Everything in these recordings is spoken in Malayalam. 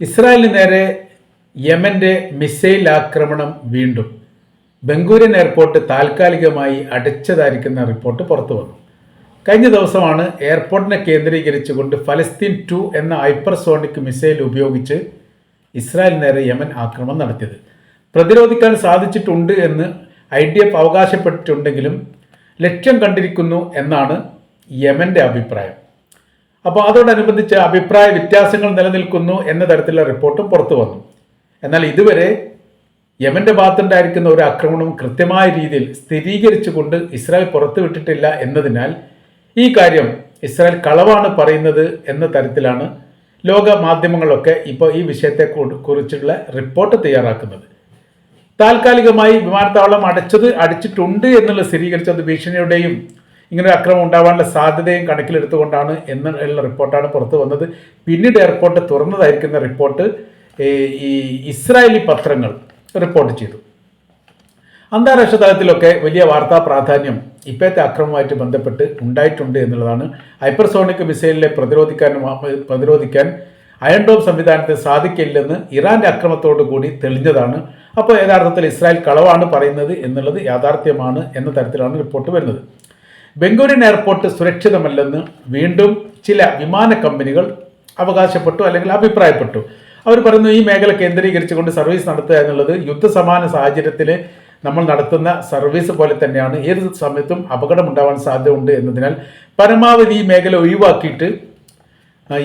ഇസ്രായേലിന് നേരെ യമന്റെ മിസൈൽ ആക്രമണം വീണ്ടും. ബെൻഗൂരിയൻ എയർപോർട്ട് താൽക്കാലികമായി അടച്ചതായിരിക്കുന്ന റിപ്പോർട്ട് പുറത്തു വന്നു. കഴിഞ്ഞ ദിവസമാണ് എയർപോർട്ടിനെ കേന്ദ്രീകരിച്ചുകൊണ്ട് ഫലസ്തീൻ 2 എന്ന ഹൈപ്പർസോണിക് മിസൈൽ ഉപയോഗിച്ച് ഇസ്രായേലിന് നേരെ യമൻ ആക്രമണം നടത്തിയത്. പ്രതിരോധിക്കാൻ സാധിച്ചിട്ടുണ്ട് എന്ന് IDF അവകാശപ്പെട്ടിട്ടുണ്ടെങ്കിലും ലക്ഷ്യം കണ്ടിരിക്കുന്നു എന്നാണ് യമന്റെ അഭിപ്രായം. അപ്പോൾ അതോടനുബന്ധിച്ച് അഭിപ്രായ വ്യത്യാസങ്ങൾ നിലനിൽക്കുന്നു എന്ന തരത്തിലുള്ള റിപ്പോർട്ടും പുറത്തു വന്നു. എന്നാൽ ഇതുവരെ യമന്റെ ഭാഗത്തുണ്ടായിരിക്കുന്ന ഒരു ആക്രമണവും കൃത്യമായ രീതിയിൽ സ്ഥിരീകരിച്ചുകൊണ്ട് ഇസ്രായേൽ പുറത്തുവിട്ടിട്ടില്ല എന്നതിനാൽ ഈ കാര്യം ഇസ്രായേൽ കളവാണ് പറയുന്നത് എന്ന തരത്തിലാണ് ലോക മാധ്യമങ്ങളൊക്കെ ഇപ്പോൾ ഈ വിഷയത്തെ കുറിച്ചുള്ള റിപ്പോർട്ട് തയ്യാറാക്കുന്നത്. താൽക്കാലികമായി വിമാനത്താവളം അടച്ചിട്ടുണ്ട് എന്നുള്ള സ്ഥിരീകരിച്ചത് ഭീഷണിയുടെയും ഇങ്ങനൊരു ആക്രമണം ഉണ്ടാവാനുള്ള സാധ്യതയും കണക്കിലെടുത്തുകൊണ്ടാണ് എന്നുള്ള റിപ്പോർട്ടാണ് പുറത്തു വന്നത്. പിന്നീട് എയർപോർട്ട് തുറന്നതായിരിക്കുന്ന റിപ്പോർട്ട് ഈ ഇസ്രായേലി പത്രങ്ങൾ റിപ്പോർട്ട് ചെയ്തു. അന്താരാഷ്ട്ര തലത്തിലൊക്കെ വലിയ വാർത്താ പ്രാധാന്യം ഇപ്പോഴത്തെ ആക്രമണവുമായിട്ട് ബന്ധപ്പെട്ട് ഉണ്ടായിട്ടുണ്ട് എന്നുള്ളതാണ്. ഹൈപ്പർസോണിക് മിസൈലിനെ പ്രതിരോധിക്കാൻ അയൺ ഡോം സംവിധാനത്തിന് സാധിക്കില്ലെന്ന് ഇറാന്റെ ആക്രമണത്തോടു കൂടി തെളിഞ്ഞതാണ്. അപ്പോൾ യഥാർത്ഥത്തിൽ ഇസ്രായേൽ കളവാണ് പറയുന്നത് എന്നുള്ളത് യാഥാർത്ഥ്യമാണ് എന്ന തരത്തിലാണ് റിപ്പോർട്ട് വരുന്നത്. ബെൻഗൂരിയൻ എയർപോർട്ട് സുരക്ഷിതമല്ലെന്ന് വീണ്ടും ചില വിമാന കമ്പനികൾ അവകാശപ്പെട്ടു അല്ലെങ്കിൽ അഭിപ്രായപ്പെട്ടു. അവർ പറയുന്നു ഈ മേഖല കേന്ദ്രീകരിച്ചുകൊണ്ട് സർവീസ് നടത്തുക എന്നുള്ളത് യുദ്ധസമാന സാഹചര്യത്തിൽ നമ്മൾ നടത്തുന്ന സർവീസ് പോലെ തന്നെയാണ്. ഏത് സമയത്തും അപകടം ഉണ്ടാവാൻ സാധ്യതയുണ്ട് എന്നതിനാൽ പരമാവധി ഈ മേഖല ഒഴിവാക്കിയിട്ട്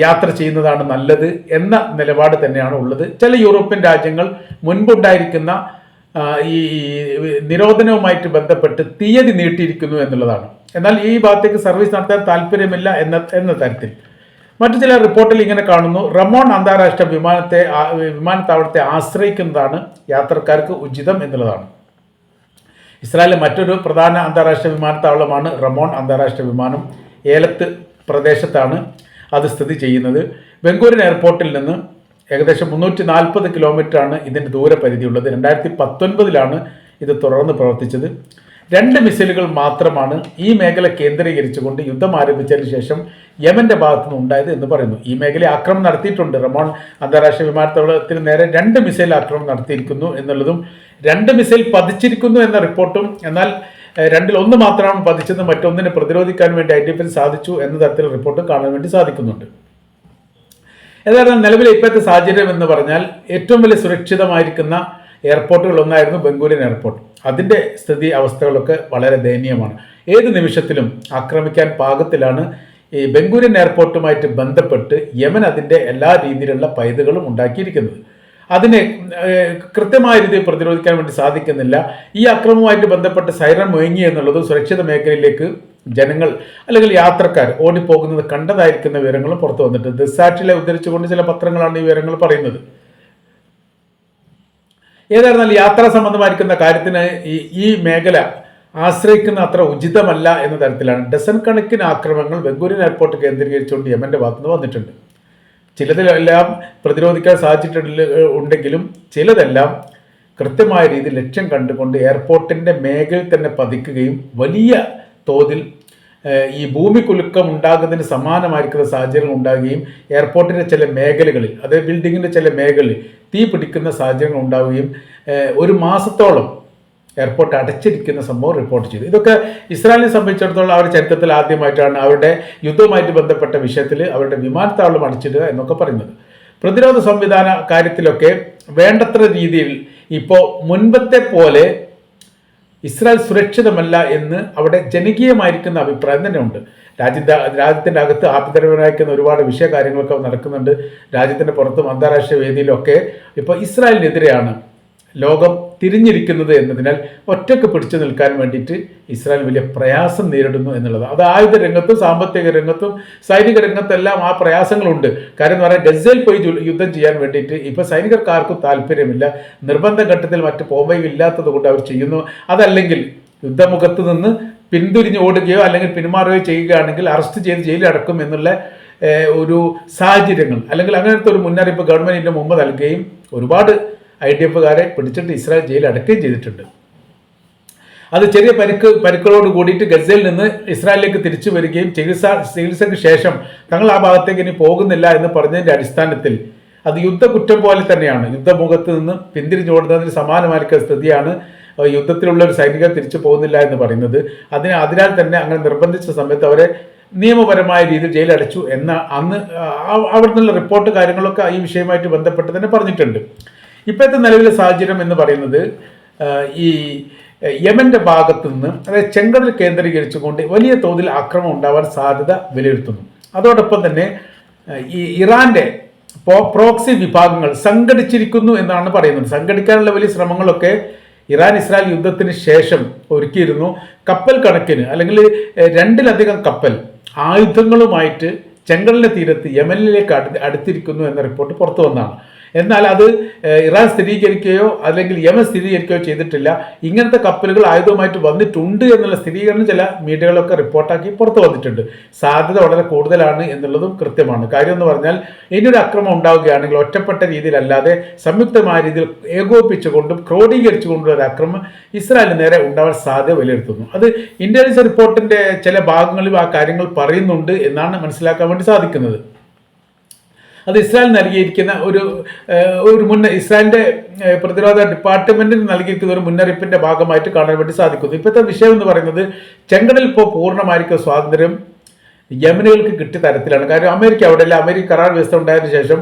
യാത്ര ചെയ്യുന്നതാണ് നല്ലത് എന്ന നിലപാട് തന്നെയാണ് ഉള്ളത്. ചില യൂറോപ്യൻ രാജ്യങ്ങൾ മുൻപുണ്ടായിരിക്കുന്ന ഈ നിരോധനവുമായിട്ട് ബന്ധപ്പെട്ട് തീയതി നീട്ടിയിരിക്കുന്നു എന്നുള്ളതാണ്. എന്നാൽ ഈ ഭാഗത്തേക്ക് സർവീസ് നടത്താൻ താല്പര്യമില്ല എന്ന തരത്തിൽ മറ്റു ചില റിപ്പോർട്ടിൽ ഇങ്ങനെ കാണുന്നു. റമോൺ അന്താരാഷ്ട്ര വിമാനത്താവളത്തെ ആശ്രയിക്കുന്നതാണ് യാത്രക്കാർക്ക് ഉചിതം എന്നുള്ളതാണ്. ഇസ്രായേലിലെ മറ്റൊരു പ്രധാന അന്താരാഷ്ട്ര വിമാനത്താവളമാണ് റമോൺ അന്താരാഷ്ട്ര വിമാനം. ഏലത്ത് പ്രദേശത്താണ് അത് സ്ഥിതി ചെയ്യുന്നത്. ബെൻഗൂരിയൻ എയർപോർട്ടിൽ നിന്ന് ഏകദേശം 340 കിലോമീറ്ററാണ് ഇതിൻ്റെ ദൂരപരിധിയുള്ളത്. 2019 ഇത് തുറന്ന് പ്രവർത്തിച്ചത്. 2 മിസൈലുകൾ മാത്രമാണ് ഈ മേഖല കേന്ദ്രീകരിച്ചുകൊണ്ട് യുദ്ധം ആരംഭിച്ചതിന് ശേഷം യമന്റെ ഭാഗത്തുനിന്ന് ഉണ്ടായത് എന്ന് പറയുന്നു. ഈ മേഖലയിൽ ആക്രമണം നടത്തിയിട്ടുണ്ട്. റമോൺ അന്താരാഷ്ട്ര വിമാനത്താവളത്തിന് നേരെ 2 മിസൈൽ ആക്രമണം നടത്തിയിരിക്കുന്നു എന്നുള്ളതും 2 മിസൈൽ പതിച്ചിരിക്കുന്നു എന്ന റിപ്പോർട്ടും, എന്നാൽ 2-ൽ 1 മാത്രമാണ് പതിച്ചത്, മറ്റൊന്നിനെ പ്രതിരോധിക്കാൻ വേണ്ടി IDF സാധിച്ചു എന്ന തരത്തിലുള്ള റിപ്പോർട്ടും കാണാൻ വേണ്ടി സാധിക്കുന്നുണ്ട്. ഏതായാലും നിലവിലെ ഇപ്പോഴത്തെ സാഹചര്യം എന്ന് പറഞ്ഞാൽ ഏറ്റവും വലിയ സുരക്ഷിതമായിരിക്കുന്ന എയർപോർട്ടുകൾ ഒന്നായിരുന്നു ബെൻഗൂരിയൻ എയർപോർട്ട്. അതിൻ്റെ സ്ഥിതി അവസ്ഥകളൊക്കെ വളരെ ദയനീയമാണ്. ഏത് നിമിഷത്തിലും ആക്രമിക്കാൻ പാകത്തിലാണ് ഈ ബെൻഗൂരിയൻ എയർപോർട്ടുമായിട്ട് ബന്ധപ്പെട്ട് യമൻ അതിൻ്റെ എല്ലാ രീതിയിലുള്ള പൈതകളും ഉണ്ടാക്കിയിരിക്കുന്നത്. അതിനെ കൃത്യമായ രീതിയിൽ പ്രതിരോധിക്കാൻ വേണ്ടി സാധിക്കുന്നില്ല. ഈ ആക്രമണവുമായിട്ട് ബന്ധപ്പെട്ട് സൈറൻ മുഴങ്ങി എന്നുള്ളതും സുരക്ഷിത മേഖലയിലേക്ക് ജനങ്ങൾ അല്ലെങ്കിൽ യാത്രക്കാർ ഓടിപ്പോകുന്നത് കണ്ടതായിരിക്കുന്ന വിവരങ്ങളും പുറത്തു വന്നിട്ടുണ്ട്. ദിസാറ്റിലെ ഉദ്ധരിച്ചുകൊണ്ട് ചില പത്രങ്ങളാണ് ഈ വിവരങ്ങൾ പറയുന്നത്. ഏതായിരുന്നാലും യാത്രാ സംബന്ധമായിരിക്കുന്ന കാര്യത്തിന് ഈ മേഖല ആശ്രയിക്കുന്ന അത്ര ഉചിതമല്ല എന്ന തരത്തിലാണ് ഡസൻ കണക്കിന് ആക്രമണങ്ങൾ ബെൻഗൂരിയൻ എയർപോർട്ട് കേന്ദ്രീകരിച്ചുകൊണ്ട് യമന്റെ ഭാഗത്തുനിന്ന് വന്നിട്ടുണ്ട്. ചിലതിലെല്ലാം പ്രതിരോധിക്കാൻ സാധിച്ചിട്ടുണ്ടെങ്കിലും ചിലതെല്ലാം കൃത്യമായ രീതിയിൽ ലക്ഷ്യം കണ്ടുകൊണ്ട് എയർപോർട്ടിൻ്റെ മേഖലയിൽ തന്നെ പതിക്കുകയും വലിയ തോതിൽ ഈ ഭൂമി കുലുക്കം ഉണ്ടാകുന്നതിന് സമാനമായിരിക്കുന്ന സാഹചര്യങ്ങൾ ഉണ്ടാകുകയും എയർപോർട്ടിൻ്റെ ചില മേഖലകളിൽ, അതായത് ബിൽഡിങ്ങിൻ്റെ ചില മേഖലകളിൽ തീ പിടിക്കുന്ന സാഹചര്യങ്ങൾ ഉണ്ടാവുകയും 1 മാസത്തോളം എയർപോർട്ട് അടച്ചിരിക്കുന്ന സംഭവം റിപ്പോർട്ട് ചെയ്തു. ഇതൊക്കെ ഇസ്രായേലിനെ സംബന്ധിച്ചിടത്തോളം അവരുടെ ചരിത്രത്തിൽ ആദ്യമായിട്ടാണ് അവരുടെ യുദ്ധവുമായിട്ട് ബന്ധപ്പെട്ട വിഷയത്തിൽ അവരുടെ വിമാനത്താവളം അടച്ചിടുക എന്നൊക്കെ പറയുന്നത്. പ്രതിരോധ സംവിധാന കാര്യത്തിലൊക്കെ വേണ്ടത്ര രീതിയിൽ ഇപ്പോൾ മുൻപത്തെ പോലെ ഇസ്രായേൽ സുരക്ഷിതമല്ല എന്ന് അവിടെ ജനകീയമായിരിക്കുന്ന അഭിപ്രായം തന്നെ ഉണ്ട്. രാജ്യത്തിൻ്റെ അകത്ത് ആഭ്യന്തരപരമായിരിക്കുന്ന ഒരുപാട് വിഷയകാര്യങ്ങളൊക്കെ നടക്കുന്നുണ്ട്. രാജ്യത്തിൻ്റെ പുറത്തും അന്താരാഷ്ട്രീയ വേദിയിലൊക്കെ ഇപ്പോൾ ഇസ്രായേലിനെതിരെയാണ് ലോകം തിരിഞ്ഞിരിക്കുന്നത് എന്നതിനാൽ ഒറ്റക്ക് പിടിച്ചു നിൽക്കാൻ വേണ്ടിയിട്ട് ഇസ്രായേൽ വലിയ പ്രയാസം നേരിടുന്നു എന്നുള്ളത്. അത് ആയുധ രംഗത്തും സാമ്പത്തിക രംഗത്തും സൈനിക രംഗത്തെല്ലാം ആ പ്രയാസങ്ങളുണ്ട്. കാര്യം എന്ന് പറഞ്ഞാൽ ഗസയിൽ പോയി യുദ്ധം ചെയ്യാൻ വേണ്ടിയിട്ട് ഇപ്പോൾ സൈനികർക്ക് ആർക്കും താല്പര്യമില്ല. നിർബന്ധ ഘട്ടത്തിൽ മറ്റ് പോംവഴിയില്ലാത്തത് കൊണ്ട് അവർ ചെയ്യുന്നു. അതല്ലെങ്കിൽ യുദ്ധമുഖത്ത് നിന്ന് പിന്തുരിഞ്ഞ് ഓടുകയോ അല്ലെങ്കിൽ പിന്മാറുകയോ ചെയ്യുകയാണെങ്കിൽ അറസ്റ്റ് ചെയ്ത് ജയിലടക്കും എന്നുള്ള ഒരു സാഹചര്യങ്ങൾ അല്ലെങ്കിൽ അങ്ങനത്തെ ഒരു മുന്നറിയിപ്പ് ഗവൺമെൻറ്റിൻ്റെ മുമ്പ് നൽകുകയും ഒരുപാട് IDFകാരെ പിടിച്ചിട്ട് ഇസ്രായേൽ ജയിലിൽ അടക്കുകയും ചെയ്തിട്ടുണ്ട്. അത് ചെറിയ പരിക്കുകളോട് കൂടിയിട്ട് ഗസയിൽ നിന്ന് ഇസ്രായേലിലേക്ക് തിരിച്ചു വരികയും ചികിത്സയ്ക്ക് ശേഷം തങ്ങൾ ആ ഭാഗത്തേക്ക് ഇനി പോകുന്നില്ല എന്ന് പറഞ്ഞതിൻ്റെ അടിസ്ഥാനത്തിൽ അത് യുദ്ധക്കുറ്റം പോലെ തന്നെയാണ്. യുദ്ധമുഖത്ത് നിന്ന് പിന്തിരിഞ്ഞോടുന്നതിന് സമാനമായിരിക്കുന്ന സ്ഥിതിയാണ് യുദ്ധത്തിലുള്ള ഒരു സൈനികർ തിരിച്ചു പോകുന്നില്ല എന്ന് പറയുന്നത്. അതിനാൽ തന്നെ അങ്ങനെ നിർബന്ധിച്ച സമയത്ത് അവരെ നിയമപരമായ രീതിയിൽ ജയിലടച്ചു എന്ന അന്ന് അവിടെ നിന്നുള്ള റിപ്പോർട്ട് കാര്യങ്ങളൊക്കെ ഈ വിഷയവുമായിട്ട് ബന്ധപ്പെട്ട് തന്നെ പറഞ്ഞിട്ടുണ്ട്. ഇപ്പോഴത്തെ നിലവിലെ സാഹചര്യം എന്ന് പറയുന്നത് ഈ യമന്റെ ഭാഗത്തു നിന്ന്, അതായത് ചെങ്കടൽ കേന്ദ്രീകരിച്ചുകൊണ്ട് വലിയ തോതിൽ ആക്രമണം ഉണ്ടാവാൻ സാധ്യത വിലയിരുത്തുന്നു. അതോടൊപ്പം തന്നെ ഈ ഇറാന്റെ പ്രോക്സി വിഭാഗങ്ങൾ സംഘടിച്ചിരിക്കുന്നു എന്നാണ് പറയുന്നത്. സംഘടിക്കാനുള്ള വലിയ ശ്രമങ്ങളൊക്കെ ഇറാൻ ഇസ്രായേൽ യുദ്ധത്തിന് ശേഷം ഒരുക്കിയിരുന്നു. കപ്പൽ കണക്കിന് അല്ലെങ്കിൽ 2ലധികം കപ്പൽ ആയുധങ്ങളുമായിട്ട് ചെങ്കടലിന്റെ തീരത്ത് യമനിലേക്ക് അടുത്തിരിക്കുന്നു എന്ന റിപ്പോർട്ട് പുറത്തു വന്നതാണ്. എന്നാൽ അത് ഇറാൻ സ്ഥിരീകരിക്കുകയോ അല്ലെങ്കിൽ യമൻ സ്ഥിരീകരിക്കുകയോ ചെയ്തിട്ടില്ല. ഇങ്ങനത്തെ കപ്പലുകൾ ആയുധമായിട്ട് വന്നിട്ടുണ്ട് എന്നുള്ള സ്ഥിരീകരണം ചില മീഡിയകളൊക്കെ റിപ്പോർട്ടാക്കി പുറത്തു വന്നിട്ടുണ്ട്. സാധ്യത വളരെ കൂടുതലാണ് എന്നുള്ളതും കൃത്യമാണ്. കാര്യം എന്ന് പറഞ്ഞാൽ ഇനിയൊരു ആക്രമണം ഉണ്ടാവുകയാണെങ്കിൽ ഒറ്റപ്പെട്ട രീതിയിലല്ലാതെ സംയുക്തമായ രീതിയിൽ ഏകോപിപ്പിച്ചുകൊണ്ടും ക്രോഡീകരിച്ചുകൊണ്ടുള്ള ഒരു ആക്രമണം ഇസ്രായേലിന് നേരെ ഉണ്ടാവാൻ സാധ്യത വിലയിരുത്തുന്നു. അത് ഇന്റലിജൻസ് റിപ്പോർട്ടിന്റെ ചില ഭാഗങ്ങളിൽ ആ കാര്യങ്ങൾ പറയുന്നുണ്ട് എന്നാണ് മനസ്സിലാക്കാൻ വേണ്ടി സാധിക്കുന്നത്. അത് ഇസ്രായേൽ നൽകിയിരിക്കുന്ന ഇസ്രായേലിന്റെ പ്രതിരോധ ഡിപ്പാർട്ട്മെന്റിന് നൽകിയിരിക്കുന്ന ഒരു മുന്നറിയിപ്പിന്റെ ഭാഗമായിട്ട് കാണാൻ വേണ്ടി സാധിക്കുന്നു. ഇപ്പോഴത്തെ വിഷയം എന്ന് പറയുന്നത് ചെങ്കടലിൽ ഇപ്പോൾ പൂർണ്ണമായിരിക്കും സ്വാതന്ത്ര്യം യമനുകൾക്ക് കിട്ടിയ തരത്തിലാണ്. കാരണം അമേരിക്ക അമേരിക്ക കരാർ വ്യവസ്ഥ ഉണ്ടായതിനു ശേഷം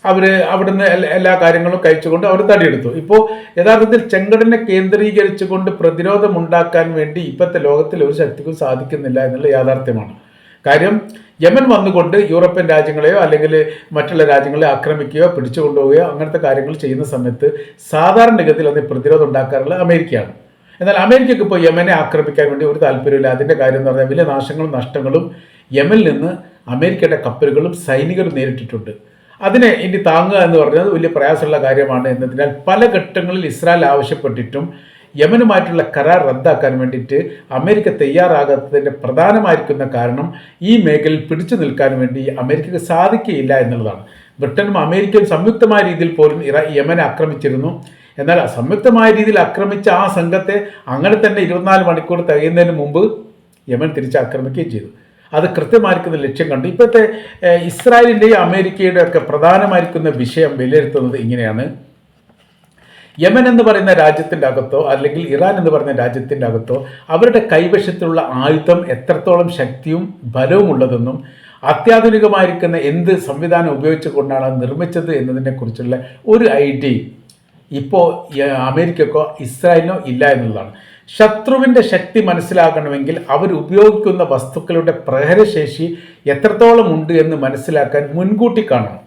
അവർ അവിടുന്ന് എല്ലാ കാര്യങ്ങളും കഴിച്ചുകൊണ്ട് അവർ തടിയെടുത്തു. ഇപ്പോൾ യഥാർത്ഥത്തിൽ ചെങ്കടലിനെ കേന്ദ്രീകരിച്ചുകൊണ്ട് പ്രതിരോധം ഉണ്ടാക്കാൻ വേണ്ടി ഇപ്പോഴത്തെ ലോകത്തിൽ ഒരു ശക്തിക്കും സാധിക്കുന്നില്ല എന്നുള്ള യാഥാർത്ഥ്യമാണ്. കാര്യം യമൻ വന്നുകൊണ്ട് യൂറോപ്യൻ രാജ്യങ്ങളെയോ അല്ലെങ്കിൽ മറ്റുള്ള രാജ്യങ്ങളെ ആക്രമിക്കുകയോ പിടിച്ചു കൊണ്ടുപോവുകയോ അങ്ങനത്തെ കാര്യങ്ങൾ ചെയ്യുന്ന സമയത്ത് സാധാരണഗതിയിൽ അതിന് പ്രതിരോധം ഉണ്ടാക്കാറുള്ള അമേരിക്കയാണ്. എന്നാൽ അമേരിക്കയ്ക്ക് ഇപ്പോൾ യമനെ ആക്രമിക്കാൻ വേണ്ടി ഒരു താല്പര്യമില്ല. അതിൻ്റെ കാര്യം എന്ന് പറഞ്ഞാൽ വലിയ നാശങ്ങളും നഷ്ടങ്ങളും യമനിൽ നിന്ന് അമേരിക്കയുടെ കപ്പലുകളും സൈനികരും നേരിട്ടിട്ടുണ്ട്. അതിനെ ഇനി താങ്ങുക എന്ന് പറഞ്ഞത് വലിയ പ്രയാസമുള്ള കാര്യമാണ് എന്നതിനാൽ പല ഘട്ടങ്ങളിൽ ഇസ്രായേൽ ആവശ്യപ്പെട്ടിട്ടും യമനുമായിട്ടുള്ള കരാർ റദ്ദാക്കാൻ വേണ്ടിയിട്ട് അമേരിക്ക തയ്യാറാകാത്തതിൻ്റെ പ്രധാനമായിരിക്കുന്ന കാരണം ഈ മേഖലയിൽ പിടിച്ചു നിൽക്കാൻ വേണ്ടി അമേരിക്കക്ക് സാധിക്കുകയില്ല എന്നുള്ളതാണ്. ബ്രിട്ടനും അമേരിക്കയും സംയുക്തമായ രീതിയിൽ പോലും യമനെ ആക്രമിച്ചിരുന്നു. എന്നാൽ സംയുക്തമായ രീതിയിൽ ആക്രമിച്ച ആ സംഘത്തെ അങ്ങനെ തന്നെ 24 മണിക്കൂർ തികയുന്നതിന് മുമ്പ് യമൻ തിരിച്ചാക്രമിക്കുകയും ചെയ്തു. അത് കൃത്യമായിരിക്കുന്ന ലക്ഷ്യം കണ്ടു. ഇപ്പോഴത്തെ ഇസ്രായേലിൻ്റെയും അമേരിക്കയുടെയും ഒക്കെ പ്രധാനമായിരിക്കുന്ന വിഷയം വിലയിരുത്തുന്നത് ഇങ്ങനെയാണ്: യമൻ എന്ന് പറയുന്ന രാജ്യത്തിൻ്റെ അകത്തോ അല്ലെങ്കിൽ ഇറാൻ എന്ന് പറയുന്ന രാജ്യത്തിൻ്റെ അകത്തോ അവരുടെ കൈവശത്തിലുള്ള ആയുധം എത്രത്തോളം ശക്തിയും ബലവും ഉള്ളതെന്നും അത്യാധുനികമായിരിക്കുന്ന എന്ത് സംവിധാനം ഉപയോഗിച്ചുകൊണ്ടാണ് അത് നിർമ്മിച്ചത് എന്നതിനെക്കുറിച്ചുള്ള ഒരു ഐഡിയ ഇപ്പോൾ അമേരിക്കക്കോ ഇസ്രായേലിനോ ഇല്ല എന്നുള്ളതാണ്. ശത്രുവിൻ്റെ ശക്തി മനസ്സിലാക്കണമെങ്കിൽ അവർ ഉപയോഗിക്കുന്ന വസ്തുക്കളുടെ പ്രഹരശേഷി എത്രത്തോളം ഉണ്ട് എന്ന് മനസ്സിലാക്കാൻ മുൻകൂട്ടി കാണണം,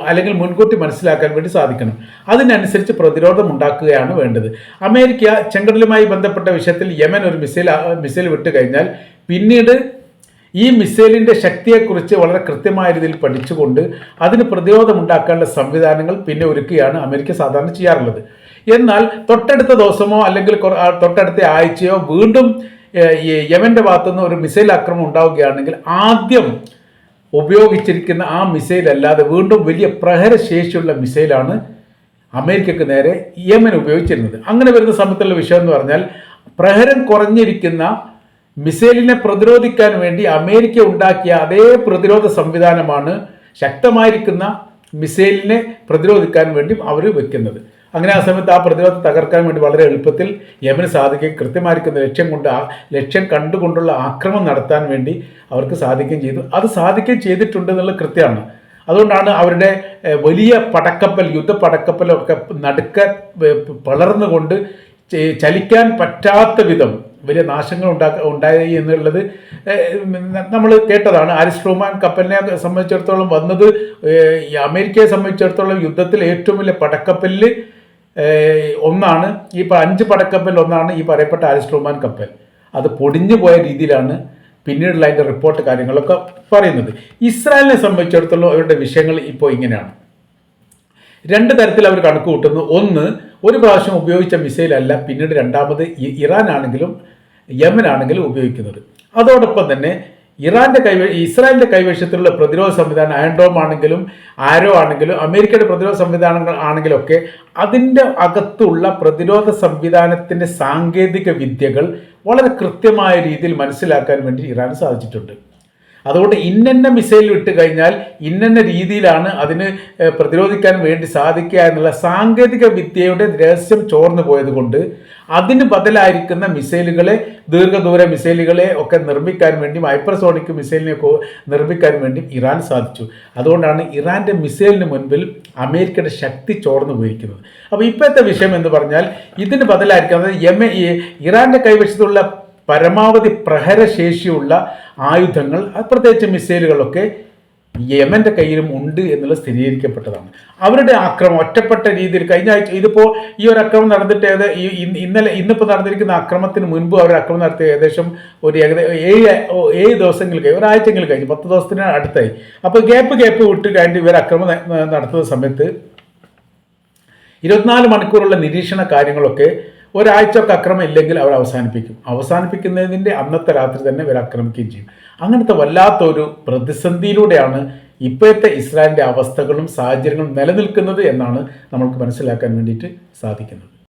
അല്ലെങ്കിൽ മുൻകൂട്ടി മനസ്സിലാക്കാൻ വേണ്ടി സാധിക്കണം. അതിനനുസരിച്ച് പ്രതിരോധം ഉണ്ടാക്കുകയാണ് വേണ്ടത്. അമേരിക്ക ചെങ്കടലുമായി ബന്ധപ്പെട്ട വിഷയത്തിൽ യമൻ ഒരു മിസൈൽ വിട്ടു കഴിഞ്ഞാൽ പിന്നീട് ഈ മിസൈലിൻ്റെ ശക്തിയെക്കുറിച്ച് വളരെ കൃത്യമായ രീതിയിൽ പഠിച്ചുകൊണ്ട് അതിന് പ്രതിരോധം ഉണ്ടാക്കാനുള്ള സംവിധാനങ്ങൾ പിന്നെ ഒരുക്കുകയാണ് അമേരിക്ക സാധാരണ ചെയ്യാറുള്ളത്. എന്നാൽ തൊട്ടടുത്ത ദിവസമോ അല്ലെങ്കിൽ തൊട്ടടുത്ത ആഴ്ചയോ വീണ്ടും യമൻ്റെ ഭാഗത്തുനിന്ന് ഒരു മിസൈൽ ആക്രമണം ഉണ്ടാവുകയാണെങ്കിൽ ആദ്യം ഉപയോഗിച്ചിരിക്കുന്ന ആ മിസൈൽ അല്ലാതെ വീണ്ടും വലിയ പ്രഹരശേഷിയുള്ള മിസൈലാണ് അമേരിക്കക്ക് നേരെ യമൻ ഉപയോഗിച്ചിരുന്നത്. അങ്ങനെ വരുന്ന സമയത്തുള്ള വിഷയം എന്ന് പറഞ്ഞാൽ പ്രഹരം കുറഞ്ഞിരിക്കുന്ന മിസൈലിനെ പ്രതിരോധിക്കാൻ വേണ്ടി അമേരിക്ക ഉണ്ടാക്കിയ അതേ പ്രതിരോധ സംവിധാനമാണ് ശക്തമായിരിക്കുന്ന മിസൈലിനെ പ്രതിരോധിക്കാൻ വേണ്ടി അവർ വെക്കുന്നത്. അങ്ങനെ ആ സമയത്ത് ആ പ്രതിരോധം തകർക്കാൻ വേണ്ടി വളരെ എളുപ്പത്തിൽ യമന് സാധിക്കുകയും കൃത്യമായിരിക്കുന്ന ലക്ഷ്യം കണ്ടുകൊണ്ടുള്ള ആക്രമണം നടത്താൻ വേണ്ടി അവർക്ക് സാധിക്കുകയും ചെയ്തു. അത് സാധിക്കുകയും ചെയ്തിട്ടുണ്ട് എന്നുള്ളത് കൃത്യമാണ്. അതുകൊണ്ടാണ് അവരുടെ വലിയ പടക്കപ്പൽ, യുദ്ധ പടക്കപ്പലൊക്കെ നടുക്കെ പിളർന്നുകൊണ്ട് ചലിക്കാൻ പറ്റാത്ത വിധം വലിയ നാശങ്ങൾ ഉണ്ടായി എന്നുള്ളത് നമ്മൾ കേട്ടതാണ്. ആരിസ് ട്രൂമാൻ കപ്പലിനെ സംബന്ധിച്ചിടത്തോളം വന്നത് അമേരിക്കയെ സംബന്ധിച്ചിടത്തോളം യുദ്ധത്തിൽ ഏറ്റവും വലിയ പടക്കപ്പലിൽ ഒന്നാണ്, ഈ 5 പടക്കപ്പൽ ഒന്നാണ് ഈ പറയപ്പെട്ട ആരിസ് ട്രൂമാൻ കപ്പൽ. അത് പൊടിഞ്ഞു പോയ രീതിയിലാണ് പിന്നീടുള്ള അതിൻ്റെ റിപ്പോർട്ട് കാര്യങ്ങളൊക്കെ പറയുന്നത്. ഇസ്രായേലിനെ സംബന്ധിച്ചിടത്തോളം അവരുടെ വിഷയങ്ങൾ ഇപ്പോൾ ഇങ്ങനെയാണ്. 2 തരത്തിൽ അവർ കണക്ക് കൂട്ടുന്നു. ഒന്ന്, ഒരു പ്രാവശ്യം ഉപയോഗിച്ച മിസൈൽ അല്ല പിന്നീട് രണ്ടാമത് ഇറാൻ ആണെങ്കിലും യമൻ ആണെങ്കിലും ഉപയോഗിക്കുന്നത്. അതോടൊപ്പം തന്നെ ഇസ്രായേലിന്റെ കൈവശത്തിലുള്ള പ്രതിരോധ സംവിധാനം അയൺ ഡോം ആണെങ്കിലും ആരോ ആണെങ്കിലും അമേരിക്കയുടെ പ്രതിരോധ സംവിധാനങ്ങൾ ആണെങ്കിലൊക്കെ അതിൻ്റെ അകത്തുള്ള പ്രതിരോധ സംവിധാനത്തിൻ്റെ സാങ്കേതിക വിദ്യകൾ വളരെ കൃത്യമായ രീതിയിൽ മനസ്സിലാക്കാൻ വേണ്ടി ഇറാന് സാധിച്ചിട്ടുണ്ട്. അതുകൊണ്ട് ഇന്നന്ന മിസൈൽ വിട്ട് കഴിഞ്ഞാൽ ഇന്നന്ന രീതിയിലാണ് അതിന് പ്രതിരോധിക്കാൻ വേണ്ടി സാധിക്കുക എന്നുള്ള സാങ്കേതിക വിദ്യയുടെ രഹസ്യം ചോർന്നു പോയത് കൊണ്ട് അതിന് ബദലായിരിക്കുന്ന മിസൈലുകളെ, ദീർഘദൂര മിസൈലുകളെ ഒക്കെ നിർമ്മിക്കാൻ വേണ്ടിയും ഹൈപ്പർസോണിക് മിസൈലിനെയൊക്കെ നിർമ്മിക്കാൻ വേണ്ടിയും ഇറാൻ സാധിച്ചു. അതുകൊണ്ടാണ് ഇറാൻ്റെ മിസൈലിന് മുൻപിൽ അമേരിക്കയുടെ ശക്തി ചോർന്നു പോയിരിക്കുന്നത്. അപ്പോൾ ഇപ്പോഴത്തെ വിഷയം എന്ന് പറഞ്ഞാൽ ഇതിന് ബദലായിരിക്കുന്നത് ഇറാൻ്റെ കൈവശത്തുള്ള പരമാവധി പ്രഹരശേഷിയുള്ള ആയുധങ്ങൾ, പ്രത്യേകിച്ച് മിസൈലുകളൊക്കെ യമൻ്റെ കയ്യിലും ഉണ്ട് എന്നുള്ളത് സ്ഥിരീകരിക്കപ്പെട്ടതാണ്. അവരുടെ ആക്രമണം ഒറ്റപ്പെട്ട രീതിയിൽ കഴിഞ്ഞ ആഴ്ച, ഇതിപ്പോൾ ഈ ഒരു അക്രമം നടന്നിട്ട് ഇന്നിപ്പോൾ നടന്നിരിക്കുന്ന അക്രമത്തിന് മുൻപ് അവർ അക്രമം നടത്തിയ ഏകദേശം ഒരു 7 ദിവസങ്ങൾ കഴിഞ്ഞ്, ഒരാഴ്ചകൾ കഴിഞ്ഞ്, 10 ദിവസത്തിന് അടുത്തായി. അപ്പോൾ ഗ്യാപ്പ് വിട്ട് കഴിഞ്ഞ് ഇവർ അക്രമം നടത്തുന്ന സമയത്ത് 24 മണിക്കൂറുള്ള നിരീക്ഷണ കാര്യങ്ങളൊക്കെ ഒരാഴ്ചയൊക്കെ അക്രമം ഇല്ലെങ്കിൽ അവർ അവസാനിപ്പിക്കുന്നതിൻ്റെ അന്നത്തെ രാത്രി തന്നെ ഇവർ ആക്രമിക്കുകയും ചെയ്യും. അങ്ങനത്തെ വല്ലാത്തൊരു പ്രതിസന്ധിയിലൂടെയാണ് ഇപ്പോഴത്തെ ഇസ്രായേലിൻ്റെ അവസ്ഥകളും സാഹചര്യങ്ങളും നിലനിൽക്കുന്നത് എന്നാണ് നമ്മൾക്ക് മനസ്സിലാക്കാൻ വേണ്ടിയിട്ട് സാധിക്കുന്നത്.